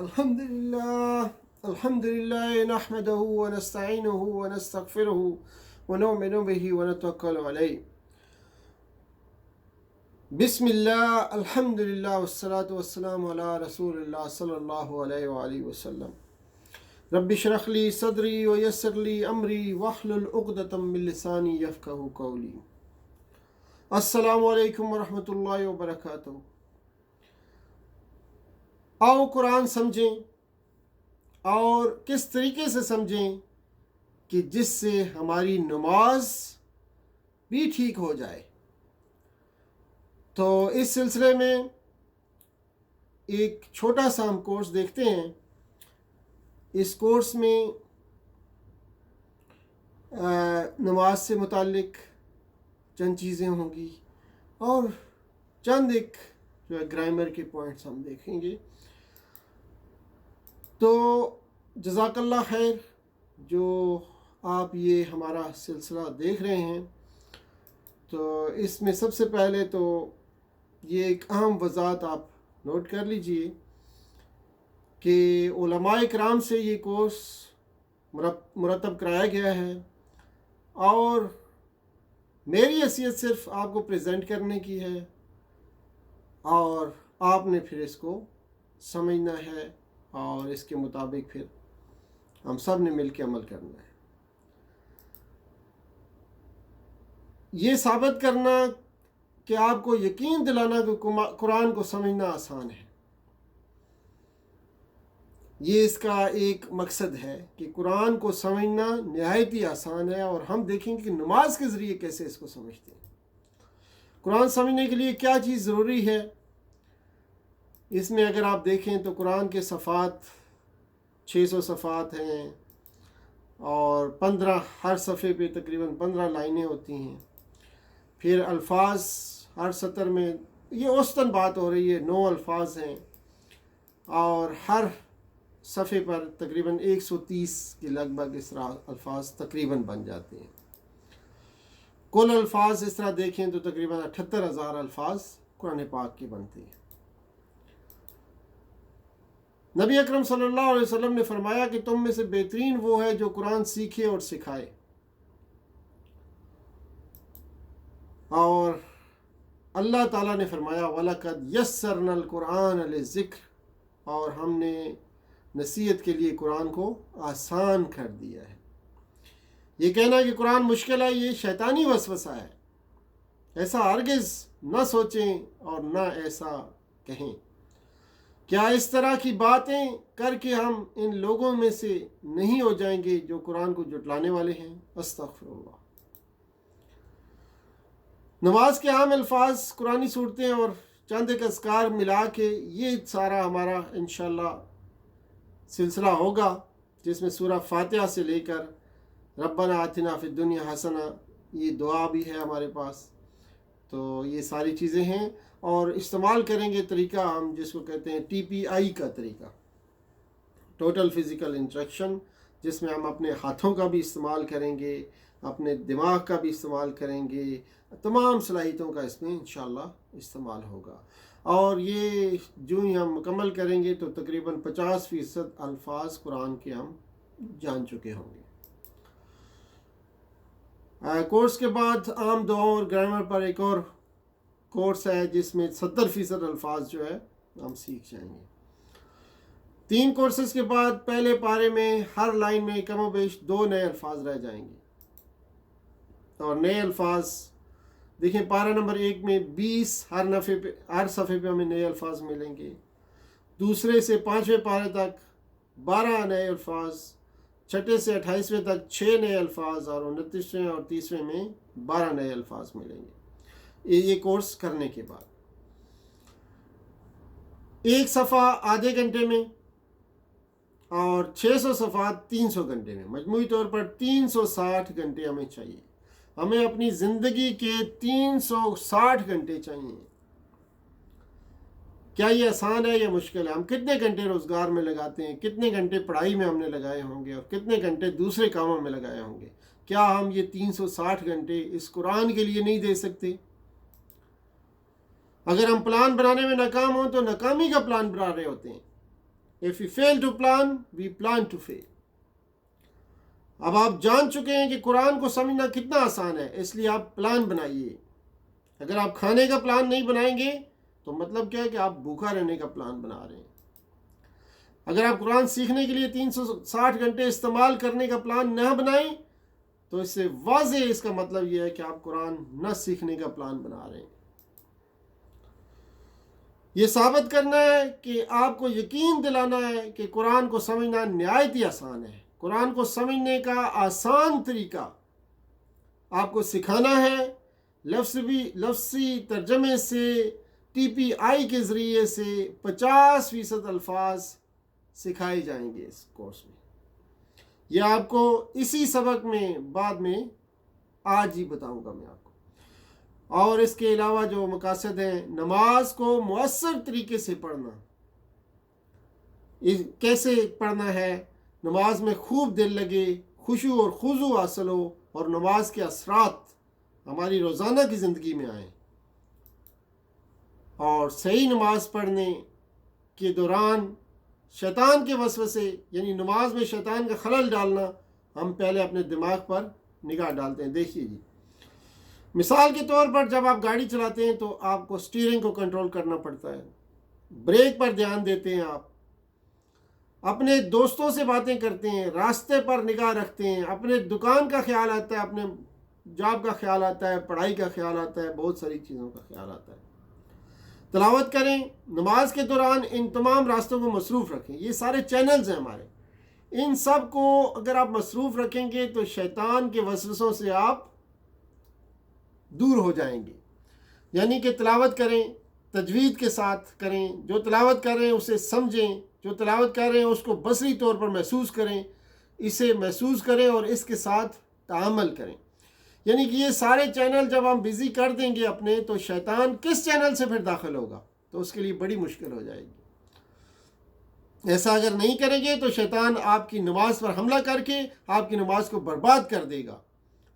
الحمد لله نحمده ونستعينه ونستغفره ونؤمن به ونتوكل عليه. بسم الله الحمد لله والصلاة والسلام على رسول الله صلى الله عليه وآله وسلم. رب اشرح لي صدري ويسر لي أمري واحلل عقدة من لساني يفقهوا قولي. السلام علیکم ورحمۃ اللہ وبرکاتہ. آؤ قرآن سمجھیں اور کس طریقے سے سمجھیں کہ جس سے ہماری نماز بھی ٹھیک ہو جائے. تو اس سلسلے میں ایک چھوٹا سا ہم کورس دیکھتے ہیں. اس کورس میں نماز سے متعلق چند چیزیں ہوں گی اور چند ایک جو ہے گرامر کے پوائنٹس ہم دیکھیں گے. تو جزاک اللہ خیر جو آپ یہ ہمارا سلسلہ دیکھ رہے ہیں. تو اس میں سب سے پہلے تو یہ ایک اہم وضاحت آپ نوٹ کر لیجئے کہ علماء کرام سے یہ کورس مرتب کرایا گیا ہے اور میری حیثیت صرف آپ کو پریزنٹ کرنے کی ہے اور آپ نے پھر اس کو سمجھنا ہے اور اس کے مطابق پھر ہم سب نے مل کے عمل کرنا ہے. یہ ثابت کرنا کہ آپ کو یقین دلانا کہ قرآن کو سمجھنا آسان ہے، یہ اس کا ایک مقصد ہے کہ قرآن کو سمجھنا نہایت ہی آسان ہے. اور ہم دیکھیں گے کہ نماز کے ذریعے کیسے اس کو سمجھتے ہیں. قرآن سمجھنے کے لیے کیا چیز ضروری ہے. اس میں اگر آپ دیکھیں تو قرآن کے صفحات 600 صفحات ہیں اور 15 ہر صفحے پہ تقریباً 15 لائنیں ہوتی ہیں. پھر الفاظ ہر سطر میں، یہ اوسطاً بات ہو رہی ہے، 9 الفاظ ہیں اور ہر صفحے پر تقریباً 130 کے لگ بھگ اس طرح الفاظ تقریباً بن جاتے ہیں. کل الفاظ اس طرح دیکھیں تو تقریباً 78,000 الفاظ قرآن پاک کے بنتے ہیں. نبی اکرم صلی اللہ علیہ وسلم نے فرمایا کہ تم میں سے بہترین وہ ہے جو قرآن سیکھے اور سکھائے. اور اللہ تعالیٰ نے فرمایا وَلَقَدْ يَسَّرْنَا الْقُرْآنَ لِلذِّكْرِ، اور ہم نے نصیحت کے لیے قرآن کو آسان کر دیا ہے. یہ کہنا کہ قرآن مشکل ہے یہ شیطانی وسوسہ ہے. ایسا ہرگز نہ سوچیں اور نہ ایسا کہیں. کیا اس طرح کی باتیں کر کے ہم ان لوگوں میں سے نہیں ہو جائیں گے جو قرآن کو جھٹلانے والے ہیں. استغفر اللہ. نماز کے عام الفاظ، قرآنی صورتیں اور چند ایک اذکار ملا کے یہ سارا ہمارا انشاءاللہ سلسلہ ہوگا، جس میں سورہ فاتحہ سے لے کر ربنا آتنا فی الدنیا حسنہ، یہ دعا بھی ہے ہمارے پاس. تو یہ ساری چیزیں ہیں اور استعمال کریں گے طریقہ ہم جس کو کہتے ہیں TPI کا طریقہ، ٹوٹل فزیکل انسٹرکشن، جس میں ہم اپنے ہاتھوں کا بھی استعمال کریں گے، اپنے دماغ کا بھی استعمال کریں گے، تمام صلاحیتوں کا اس میں انشاءاللہ استعمال ہوگا. اور یہ جو ہی ہم مکمل کریں گے تو تقریباً 50% الفاظ قرآن کے ہم جان چکے ہوں گے. کورس کے بعد عام دعاؤں اور گرامر پر ایک اور کورس ہے جس میں 70% الفاظ جو ہے ہم سیکھ جائیں گے. 3 کورسز کے بعد پہلے پارے میں ہر لائن میں کم و بیش 2 نئے الفاظ رہ جائیں گے. اور نئے الفاظ دیکھیں پارہ نمبر 1 میں 20 ہر صفحے پہ ہمیں نئے الفاظ ملیں گے. دوسرے سے 5ویں پارے تک 12 نئے الفاظ، 6 سے 28ویں تک 6 نئے الفاظ اور 29ویں اور 30ویں میں 12 نئے الفاظ ملیں گے. یہ کورس کرنے کے بعد ایک صفحہ آدھے گھنٹے میں اور 600 صفحات 300 گھنٹے میں، مجموعی طور پر 360 گھنٹے ہمیں چاہیے. ہمیں اپنی زندگی کے 360 گھنٹے چاہیے. کیا یہ آسان ہے یا مشکل ہے؟ ہم کتنے گھنٹے روزگار میں لگاتے ہیں، کتنے گھنٹے پڑھائی میں ہم نے لگائے ہوں گے اور کتنے گھنٹے دوسرے کاموں میں لگائے ہوں گے. کیا ہم یہ 360 گھنٹے اس قرآن کے لیے نہیں دے سکتے؟ اگر ہم پلان بنانے میں ناکام ہوں تو ناکامی کا پلان بنا رہے ہوتے ہیں. If we fail to plan, we plan to fail. اب آپ جان چکے ہیں کہ قرآن کو سمجھنا کتنا آسان ہے، اس لیے آپ پلان بنائیے. اگر آپ کھانے کا پلان نہیں بنائیں گے تو مطلب کیا ہے کہ آپ بھوکا رہنے کا پلان بنا رہے ہیں. اگر آپ قرآن سیکھنے کے لیے 360 گھنٹے استعمال کرنے کا پلان نہ بنائیں تو اس سے واضح اس کا مطلب یہ ہے کہ آپ قرآن نہ سیکھنے کا پلان بنا رہے ہیں. یہ ثابت کرنا ہے کہ آپ کو یقین دلانا ہے کہ قرآن کو سمجھنا نہایت ہی آسان ہے. قرآن کو سمجھنے کا آسان طریقہ آپ کو سکھانا ہے. لفظی ترجمے سے TPI کے ذریعے سے 50% الفاظ سکھائے جائیں گے اس کورس میں. یہ آپ کو اسی سبق میں بعد میں آج ہی بتاؤں گا میں آپ کو. اور اس کے علاوہ جو مقاصد ہیں، نماز کو مؤثر طریقے سے پڑھنا، کیسے پڑھنا ہے، نماز میں خوب دل لگے، خشوع اور خضوع حاصل ہو اور نماز کے اثرات ہماری روزانہ کی زندگی میں آئیں. اور صحیح نماز پڑھنے کے دوران شیطان کے وسوسے، یعنی نماز میں شیطان کا خلل ڈالنا، ہم پہلے اپنے دماغ پر نگاہ ڈالتے ہیں. دیکھیے جی، مثال کے طور پر جب آپ گاڑی چلاتے ہیں تو آپ کو سٹیئرنگ کو کنٹرول کرنا پڑتا ہے، بریک پر دھیان دیتے ہیں، آپ اپنے دوستوں سے باتیں کرتے ہیں، راستے پر نگاہ رکھتے ہیں، اپنے دکان کا خیال آتا ہے، اپنے جاب کا خیال آتا ہے، پڑھائی کا خیال آتا ہے، بہت ساری چیزوں کا خیال آتا ہے. تلاوت کریں، نماز کے دوران ان تمام راستوں کو مصروف رکھیں. یہ سارے چینلز ہیں ہمارے، ان سب کو اگر آپ مصروف رکھیں گے تو شیطان کے وسوسوں سے آپ دور ہو جائیں گے. یعنی کہ تلاوت کریں، تجوید کے ساتھ کریں، جو تلاوت کر رہے ہیں اسے سمجھیں، جو تلاوت کر رہے ہیں اس کو بصری طور پر محسوس کریں، اسے محسوس کریں اور اس کے ساتھ تعامل کریں. یعنی کہ یہ سارے چینل جب ہم بزی کر دیں گے اپنے، تو شیطان کس چینل سے پھر داخل ہوگا، تو اس کے لیے بڑی مشکل ہو جائے گی. ایسا اگر نہیں کریں گے تو شیطان آپ کی نماز پر حملہ کر کے آپ کی نماز کو برباد کر دے گا.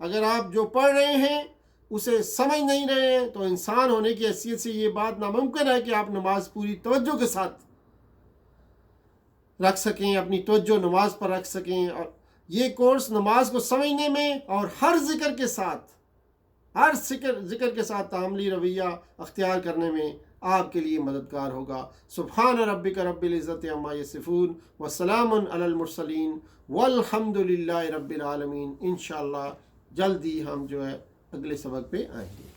اگر آپ جو پڑھ رہے ہیں اسے سمجھ نہیں رہے ہیں تو انسان ہونے کی حیثیت سے یہ بات ناممکن ہے کہ آپ نماز پوری توجہ کے ساتھ رکھ سکیں، اپنی توجہ نماز پر رکھ سکیں. اور یہ کورس نماز کو سمجھنے میں اور ہر ذکر کے ساتھ تعاملی رویہ اختیار کرنے میں آپ کے لیے مددگار ہوگا. سبحان ربک رب العزت عما یصفون وسلام علی المرسلین والحمد للہ رب العالمین. انشاءاللہ جلد ہی ہم جو ہے اگلے سبق پہ آئیں گے.